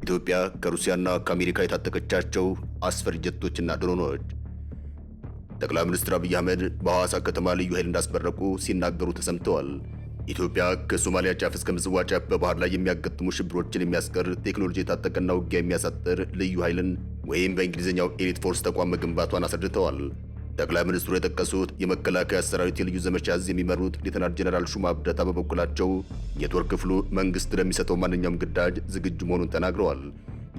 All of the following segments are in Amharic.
ኢትዮጵያ ከሩሲያና ከአሜሪካ የታጠቀቻቸው አስፈሪ ጀቶችና ድሮኖች። ጠቅላይ ሚኒስትር አብይ አህመድ በሐዋሳ ከተማ ልዩ ኃይል እንዳስመረቁ ሲናገሩ ተሰምተዋል። ኢትዮጵያ ከሶማሊያ ጫፍ እስከ ምጽዋ ጫፍ በባህር ላይ የሚያጋጥሙ ሽብሮችን የሚያስቀር ቴክኖሎጂ የታጠቀና ውጊያ የሚያሳጥር ልዩ ኃይልን ወይም በእንግሊዝኛው ኤሊት ፎርስ ተቋም መገንባቷን አስረድተዋል። ጠቅላይ ሚኒስትሩ የጠቀሱት የመከላከያ ሰራዊት የልዩ ዘመቻ እዝ የሚመሩት ሌተናል ጀነራል ሹማ አብደታ በበኩላቸው የጦር ክፍሉ መንግስት ለሚሰጠው ማንኛውም ግዳጅ ዝግጁ መሆኑን ተናግረዋል።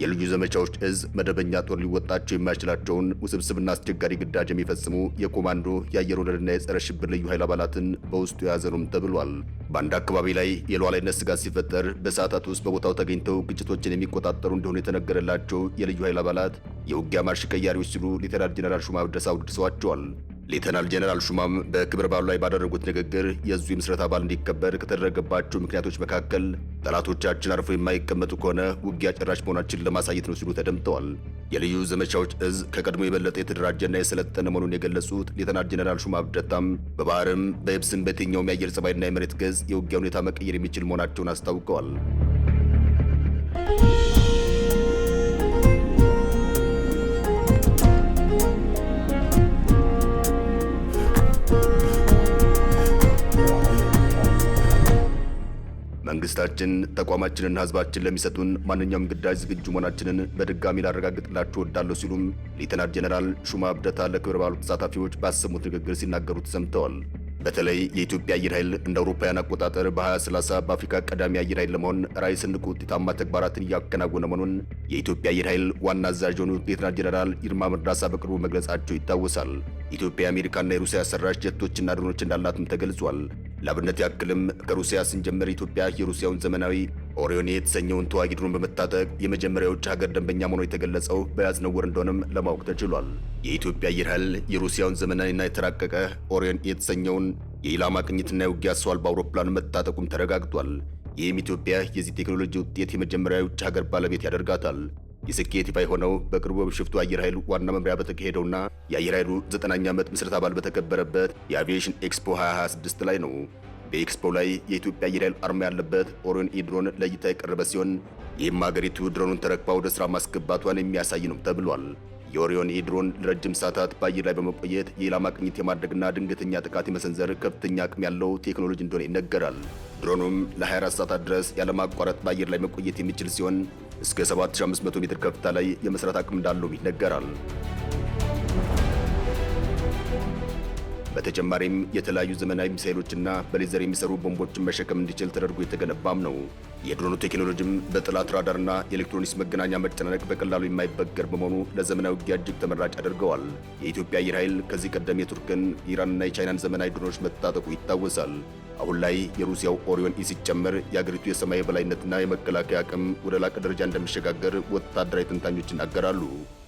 የልዩ ዘመቻዎች እዝ መደበኛ ጦር ሊወጣቸው የማይችላቸውን ውስብስብና አስቸጋሪ ግዳጅ የሚፈጽሙ የኮማንዶ የአየር ወለድና የጸረ ሽብር ልዩ ኃይል አባላትን በውስጡ የያዘ ነውም ተብሏል። በአንድ አካባቢ ላይ የሉዓላዊነት ስጋት ሲፈጠር በሰዓታት ውስጥ በቦታው ተገኝተው ግጭቶችን የሚቆጣጠሩ እንደሆኑ የተነገረላቸው የልዩ ኃይል አባላት የውጊያ ማርሽ ቀያሪዎች ሲሉ ሌተናል ጀነራል ሹማ አብደታ አወድሰዋቸዋል። ሌተናል ጀነራል ሹማም በክብረ በዓሉ ላይ ባደረጉት ንግግር የዙ የምስረታ በዓል እንዲከበር ከተደረገባቸው ምክንያቶች መካከል ጠላቶቻችን አርፈው የማይቀመጡ ከሆነ ውጊያ ጭራሽ መሆናችን ለማሳየት ነው ሲሉ ተደምጠዋል። የልዩ ዘመቻዎች እዝ ከቀድሞ የበለጠ የተደራጀና የሰለጠነ መሆኑን የገለጹት ሌተናል ጀነራል ሹማ አብደታም በባህርም በየብስም በየትኛውም የአየር ጸባይና የመሬት ገጽ የውጊያ ሁኔታ መቀየር የሚችል መሆናቸውን አስታውቀዋል። መንግስታችን ተቋማችንና ህዝባችን ለሚሰጡን ማንኛውም ግዳጅ ዝግጁ መሆናችንን በድጋሚ ላረጋግጥላችሁ እወዳለሁ ሲሉም ሌተናል ጀነራል ሹማ አብደታ ለክብረ በዓሉ ተሳታፊዎች ባሰሙት ንግግር ሲናገሩ ተሰምተዋል። በተለይ የኢትዮጵያ አየር ኃይል እንደ አውሮፓውያን አቆጣጠር በ2030 በአፍሪካ ቀዳሚ አየር ኃይል ለመሆን ራዕይ ሰንቆ ውጤታማ ተግባራትን እያከናወነ መሆኑን የኢትዮጵያ አየር ኃይል ዋና አዛዥ የሆኑት ሌተናል ጀነራል ይልማ መርዳሳ በቅርቡ መግለጻቸው ይታወሳል። ኢትዮጵያ የአሜሪካና የሩሲያ ሰራሽ ጀቶችና ድሮኖች እንዳላትም ተገልጿል። ለአብነት ያክልም ከሩሲያ ስንጀምር ኢትዮጵያ የሩሲያውን ዘመናዊ ኦሪዮን የተሰኘውን ተዋጊ ድሮን በመታጠቅ የመጀመሪያው የውጭ ሀገር ደንበኛ መሆኗ የተገለጸው በያዝነው ወር እንደሆነም ለማወቅ ተችሏል። የኢትዮጵያ አየር ኃይል የሩሲያውን ዘመናዊና የተራቀቀ ኦሪዮን የተሰኘውን የኢላማ ቅኝትና የውጊያ ሰው አልባ አውሮፕላን መታጠቁም ተረጋግጧል። ይህም ኢትዮጵያ የዚህ ቴክኖሎጂ ውጤት የመጀመሪያ የውጭ ሀገር ባለቤት ያደርጋታል። የስኬት ይፋ የሆነው በቅርቡ በቢሾፍቱ አየር ኃይል ዋና መምሪያ በተካሄደውና የአየር ኃይሉ 9ኛ ዓመት ምስረታ በዓል በተከበረበት የአቪዬሽን ኤክስፖ 2026 ላይ ነው። በኤክስፖ ላይ የኢትዮጵያ አየር ኃይል አርማ ያለበት ኦሪዮን ድሮን ለእይታ የቀረበ ሲሆን ይህም ሀገሪቱ ድሮኑን ተረክባ ወደ ስራ ማስገባቷን የሚያሳይ ነው ተብሏል። የኦሪዮን ድሮን ለረጅም ሰዓታት በአየር ላይ በመቆየት የኢላማ ቅኝት የማድረግና ድንገተኛ ጥቃት የመሰንዘር ከፍተኛ አቅም ያለው ቴክኖሎጂ እንደሆነ ይነገራል። ድሮኑም ለ24 ሰዓታት ድረስ ያለማቋረጥ በአየር ላይ መቆየት የሚችል ሲሆን እስከ 7500 ሜትር ከፍታ ላይ የመስራት አቅም እንዳለውም ይነገራል። በተጨማሪም የተለያዩ ዘመናዊ ሚሳኤሎችና በሌዘር የሚሰሩ ቦምቦችን መሸከም እንዲችል ተደርጎ የተገነባም ነው። የድሮኑ ቴክኖሎጂም በጠላት ራዳርና የኤሌክትሮኒክስ መገናኛ መጨናነቅ በቀላሉ የማይበገር በመሆኑ ለዘመናዊ ውጊያ እጅግ ተመራጭ ያደርገዋል። የኢትዮጵያ አየር ኃይል ከዚህ ቀደም የቱርክን፣ የኢራንና የቻይናን ዘመናዊ ድሮኖች መታጠቁ ይታወሳል። አሁን ላይ የሩሲያው ኦሪዮን ሲጨመር የአገሪቱ የሰማይ የበላይነትና የመከላከያ አቅም ወደ ላቀ ደረጃ እንደሚሸጋገር ወታደራዊ ተንታኞች ይናገራሉ።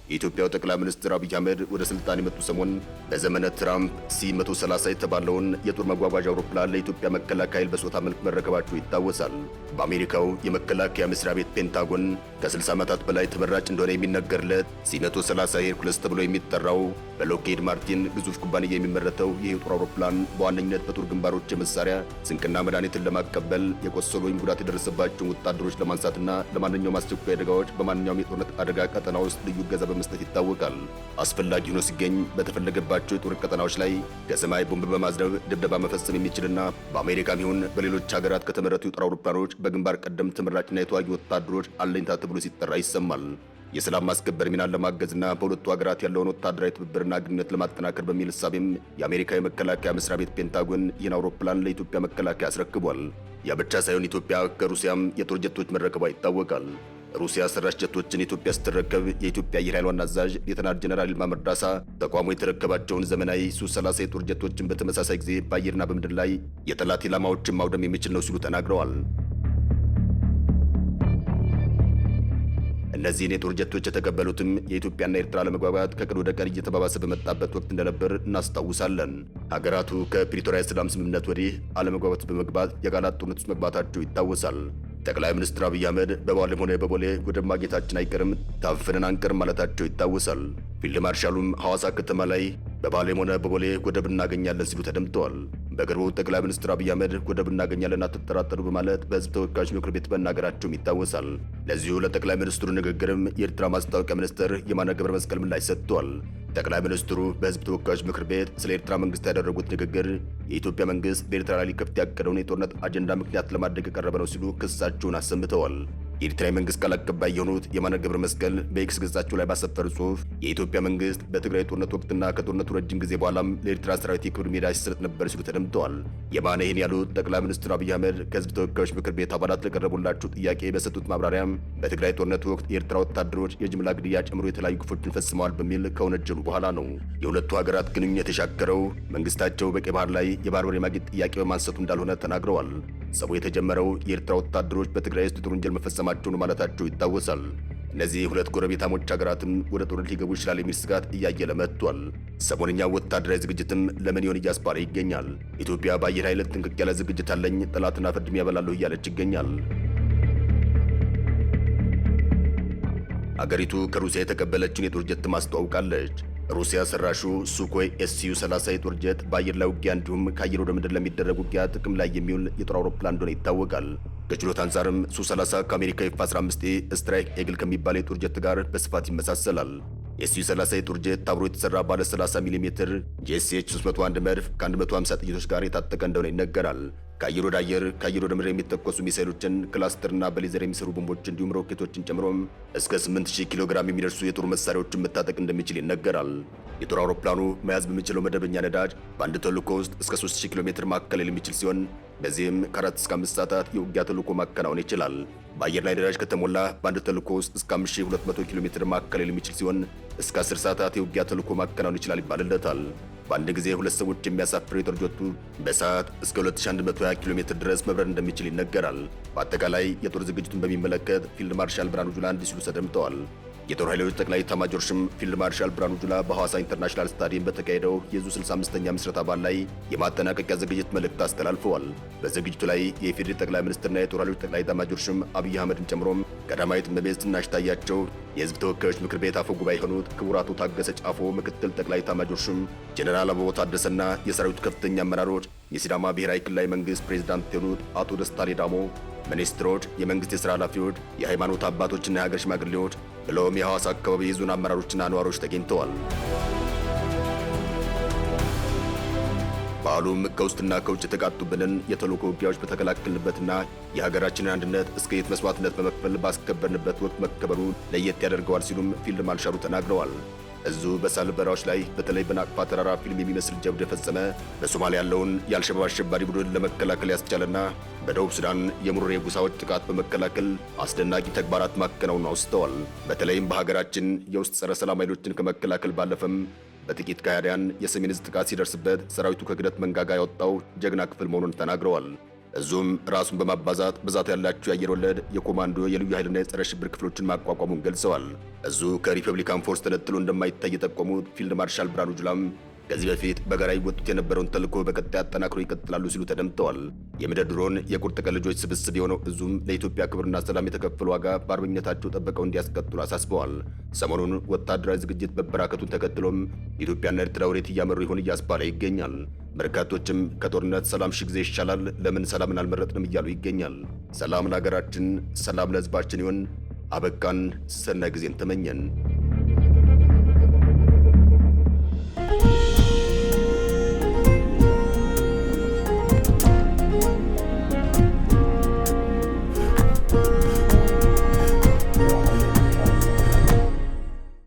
የኢትዮጵያው ጠቅላይ ሚኒስትር አብይ አህመድ ወደ ስልጣን የመጡ ሰሞን በዘመነ ትራምፕ ሲ-130 የተባለውን የጦር መጓጓዣ አውሮፕላን ለኢትዮጵያ መከላከያ ኃይል በስጦታ መልክ መረከባቸው ይታወሳል። በአሜሪካው የመከላከያ መስሪያ ቤት ፔንታጎን ከ60 ዓመታት በላይ ተመራጭ እንደሆነ የሚነገርለት ሲ-130 ሄርኩለስ ተብሎ የሚጠራው በሎክሂድ ማርቲን ግዙፍ ኩባንያ የሚመረተው ይህ የጦር አውሮፕላን በዋነኝነት በጦር ግንባሮች የመሳሪያ ስንቅና መድኃኒትን ለማቀበል የቆሰሉ ወይም ጉዳት የደረሰባቸውን ወታደሮች ለማንሳትና ለማንኛውም አስቸኳይ አደጋዎች በማንኛውም የጦርነት አደጋ ቀጠና ውስጥ ልዩ እገዛ በመስጠት ይታወቃል። አስፈላጊ ሆኖ ሲገኝ በተፈለገባቸው የጦር ቀጠናዎች ላይ ከሰማይ ቦምብ በማዝነብ ድብደባ መፈጸም የሚችልና በአሜሪካም ይሁን በሌሎች ሀገራት ከተመረቱ የጦር አውሮፕላኖች በግንባር ቀደም ተመራጭና የተዋጊ ወታደሮች አለኝታ ተብሎ ሲጠራ ይሰማል። የሰላም ማስከበር ሚናን ለማገዝና በሁለቱ ሀገራት ያለውን ወታደራዊ ትብብርና ግንኙነት ለማጠናከር በሚል እሳቤም የአሜሪካ የመከላከያ መስሪያ ቤት ፔንታጎን ይህን አውሮፕላን ለኢትዮጵያ መከላከያ አስረክቧል። ያ ብቻ ሳይሆን ኢትዮጵያ ከሩሲያም የጦር ጀቶች መረከቧ ይታወቃል። ሩሲያ ሰራሽ ጀቶችን ኢትዮጵያ ስትረከብ የኢትዮጵያ አየር ኃይል ዋና አዛዥ ሌተናል ጀነራል ይልማ መርዳሳ ተቋሙ የተረከባቸውን ዘመናዊ ሱ-30 የጦር ጀቶችን በተመሳሳይ ጊዜ በአየርና በምድር ላይ የጠላት ኢላማዎችን ማውደም የሚችል ነው ሲሉ ተናግረዋል። እነዚህን የጦር ጀቶች የተቀበሉትም የኢትዮጵያና ኤርትራ ለመግባባት ከቀን ወደ ቀን እየተባባሰ በመጣበት ወቅት እንደነበር እናስታውሳለን። ሀገራቱ ከፕሪቶሪያ የሰላም ስምምነት ወዲህ አለመግባባት በመግባት የቃላት ጦርነት ውስጥ መግባታቸው ይታወሳል። ጠቅላይ ሚኒስትር አብይ አህመድ በባሌም ሆነ በቦሌ ወደብ ማግኘታችን አይቀርም፣ ታፍነን አንቀርም ማለታቸው ይታወሳል። ፊልድ ማርሻሉም ሐዋሳ ከተማ ላይ በባሌም ሆነ በቦሌ ወደብ እናገኛለን ሲሉ ተደምጠዋል። በቅርቡ ጠቅላይ ሚኒስትር አብይ አህመድ ወደብ እናገኛለን አትጠራጠሩ በማለት በሕዝብ ተወካዮች ምክር ቤት መናገራቸውም ይታወሳል። ለዚሁ ለጠቅላይ ሚኒስትሩ ንግግርም የኤርትራ ማስታወቂያ ሚኒስትር የማነ ገብረ መስቀል ምላሽ ሰጥቷል። ጠቅላይ ሚኒስትሩ በሕዝብ ተወካዮች ምክር ቤት ስለ ኤርትራ መንግስት ያደረጉት ንግግር የኢትዮጵያ መንግስት በኤርትራ ላይ ሊከፍት ያቀደውን የጦርነት አጀንዳ ምክንያት ለማድረግ የቀረበ ነው ሲሉ ክሳቸውን አሰምተዋል። የኤርትራ መንግስት ቃል አቀባይ የሆኑት የማነ ገብረ መስቀል በኤክስ ገጻቸው ላይ ባሰፈሩ ጽሑፍ የኢትዮጵያ መንግስት በትግራይ ጦርነት ወቅትና ከጦርነቱ ረጅም ጊዜ በኋላም ለኤርትራ ሰራዊት የክብር ሜዳ ሲሰጥ ነበር ሲሉ ተደምጠዋል። የማነ ይህን ያሉት ጠቅላይ ሚኒስትር አብይ አህመድ ከህዝብ ተወካዮች ምክር ቤት አባላት ለቀረቡላቸው ጥያቄ በሰጡት ማብራሪያም በትግራይ ጦርነት ወቅት የኤርትራ ወታደሮች የጅምላ ግድያ ጨምሮ የተለያዩ ግፎችን ፈጽመዋል በሚል ከወነጀሉ በኋላ ነው። የሁለቱ ሀገራት ግንኙነት የተሻከረው መንግስታቸው በቀይ ባህር ላይ የባህር በር የማግኘት ጥያቄ በማንሳቱ እንዳልሆነ ተናግረዋል። ሰቡ የተጀመረው የኤርትራ ወታደሮች በትግራይ ውስጥ የጦር ወንጀል መፈጸማቸውን ማለታቸው ይታወሳል። እነዚህ ሁለት ጎረቤታሞች ሀገራትም ወደ ጦርነት ሊገቡ ይችላል የሚል ስጋት እያየለ መጥቷል። ሰሞንኛ ወታደራዊ ዝግጅትም ለምን ይሆን እያስባለ ይገኛል። ኢትዮጵያ በአየር ኃይል ጥንቅቅ ያለ ዝግጅት አለኝ፣ ጠላትና ፍርድም ያበላለሁ እያለች ይገኛል። አገሪቱ ከሩሲያ የተቀበለችውን የጦር ጀት ማስተዋውቃለች። ሩሲያ ሰራሹ ሱኮይ ኤስዩ-30 የጦር ጀት በአየር ላይ ውጊያ እንዲሁም ከአየር ወደ ምድር ለሚደረግ ውጊያ ጥቅም ላይ የሚውል የጦር አውሮፕላን እንደሆነ ይታወቃል። ከችሎታ አንጻርም ሱ-30 ከአሜሪካ ኤፍ-15ኤ ስትራይክ ኤግል ከሚባለው የጦር ጀት ጋር በስፋት ይመሳሰላል። ኤስዩ-30 የጦር ጀት አብሮ የተሰራ ባለ 30 ሚሜ ጂኤስኤች-301 መድፍ ከ150 ጥይቶች ጋር የታጠቀ እንደሆነ ይነገራል። ከአየር ወደ አየር ከአየር ወደ ምድር የሚተኮሱ ሚሳይሎችን፣ ክላስተርና በሌዘር የሚሰሩ ቦምቦች እንዲሁም ሮኬቶችን ጨምሮም እስከ 8000 ኪሎ ግራም የሚደርሱ የጦር መሳሪያዎችን መታጠቅ እንደሚችል ይነገራል። የጦር አውሮፕላኑ መያዝ በሚችለው መደበኛ ነዳጅ በአንድ ተልዕኮ ውስጥ እስከ 3000 ኪሎ ሜትር ማካለል የሚችል ሲሆን በዚህም ከ4 እስከ 5 ሰዓታት የውጊያ ተልዕኮ ማከናወን ይችላል። በአየር ላይ ነዳጅ ከተሞላ በአንድ ተልዕኮ ውስጥ እስከ 5200 ኪሎ ሜትር ማካለል የሚችል ሲሆን እስከ 10 ሰዓታት የውጊያ ተልዕኮ ማከናወን ይችላል ይባልለታል። በአንድ ጊዜ ሁለት ሰዎች የሚያሳፍረው የጦር ጀቱ በሰዓት እስከ 2120 ኪሎ ሜትር ድረስ መብረር እንደሚችል ይነገራል። በአጠቃላይ የጦር ዝግጅቱን በሚመለከት ፊልድ ማርሻል ብርሃኑ ጁላ እንዲህ ሲሉ ተደምጠዋል። የጦር ኃይሎች ጠቅላይ ኤታማዦር ሹም ፊልድ ማርሻል ብርሃኑ ጁላ በሐዋሳ ኢንተርናሽናል ስታዲየም በተካሄደው የዙ 65ኛ ምስረታ በዓል ላይ የማጠናቀቂያ ዝግጅት መልእክት አስተላልፈዋል። በዝግጅቱ ላይ የኢፌዴሪ ጠቅላይ ሚኒስትርና የጦር ኃይሎች ጠቅላይ ኤታማዦር ሹም አብይ አህመድን ጨምሮም ቀዳማዊት እመቤት ዝናሽ ታያቸው፣ የህዝብ ተወካዮች ምክር ቤት አፈ ጉባኤ የሆኑት ክቡር አቶ ታገሰ ጫፎ፣ ምክትል ጠቅላይ ኤታማዦር ሹም ጀነራል አበባው ታደሰና የሰራዊቱ ከፍተኛ አመራሮች፣ የሲዳማ ብሔራዊ ክልላዊ መንግስት ፕሬዝዳንት የሆኑት አቶ ደስታ ሌዳሞ፣ ሚኒስትሮች፣ የመንግስት የሥራ ኃላፊዎች፣ የሃይማኖት አባቶችና የሀገር ሽማግሌዎች ብለውም የሐዋሳ አካባቢ የዞን አመራሮችና ነዋሪዎች ተገኝተዋል። በዓሉም ከውስጥና ከውጭ የተቃጡብንን የተልዕኮ ውጊያዎች በተከላከልንበትና የሀገራችንን አንድነት እስከ የት መስዋዕትነት በመክፈል ባስከበርንበት ወቅት መከበሩ ለየት ያደርገዋል ሲሉም ፊልድ ማርሻሉ ተናግረዋል። እዙ በሳህል በረሃዎች ላይ በተለይ በናቅፋ ተራራ ፊልም የሚመስል ጀብድ የፈጸመ በሶማሊያ ያለውን የአልሸባብ አሸባሪ ቡድን ለመከላከል ያስቻለና በደቡብ ሱዳን የሙርሬ ጎሳዎች ጥቃት በመከላከል አስደናቂ ተግባራት ማከናወኑን አውስተዋል። በተለይም በሀገራችን የውስጥ ጸረ ሰላም ኃይሎችን ከመከላከል ባለፈም በጥቂት ከሃዲያን የሰሜን ዕዝ ጥቃት ሲደርስበት ሰራዊቱ ከግደት መንጋጋ ያወጣው ጀግና ክፍል መሆኑን ተናግረዋል። እዙም ራሱን በማባዛት ብዛት ያላቸው የአየር ወለድ የኮማንዶ የልዩ ኃይልና የጸረ ሽብር ክፍሎችን ማቋቋሙን ገልጸዋል። እዙ ከሪፐብሊካን ፎርስ ተነጥሎ እንደማይታይ የጠቆሙት ፊልድ ማርሻል ብርሃኑ ጁላም ከዚህ በፊት በጋራ ይወጡት የነበረውን ተልዕኮ በቀጣይ አጠናክሮ ይቀጥላሉ ሲሉ ተደምጠዋል። የምድር ድሮን የቁርጥ ቀን ልጆች ስብስብ የሆነው እዙም ለኢትዮጵያ ክብርና ሰላም የተከፈሉ ዋጋ በአርበኝነታቸው ጠብቀው እንዲያስቀጥሉ አሳስበዋል። ሰሞኑን ወታደራዊ ዝግጅት መበራከቱን ተከትሎም ኢትዮጵያና ኤርትራ ወዴት እያመሩ ይሆን እያስባለ ይገኛል። በርካቶችም ከጦርነት ሰላም ሺህ ጊዜ ይሻላል፣ ለምን ሰላምን አልመረጥንም እያሉ ይገኛል። ሰላም ለሀገራችን፣ ሰላም ለሕዝባችን ይሁን። አበቃን። ሰናይ ጊዜን ተመኘን።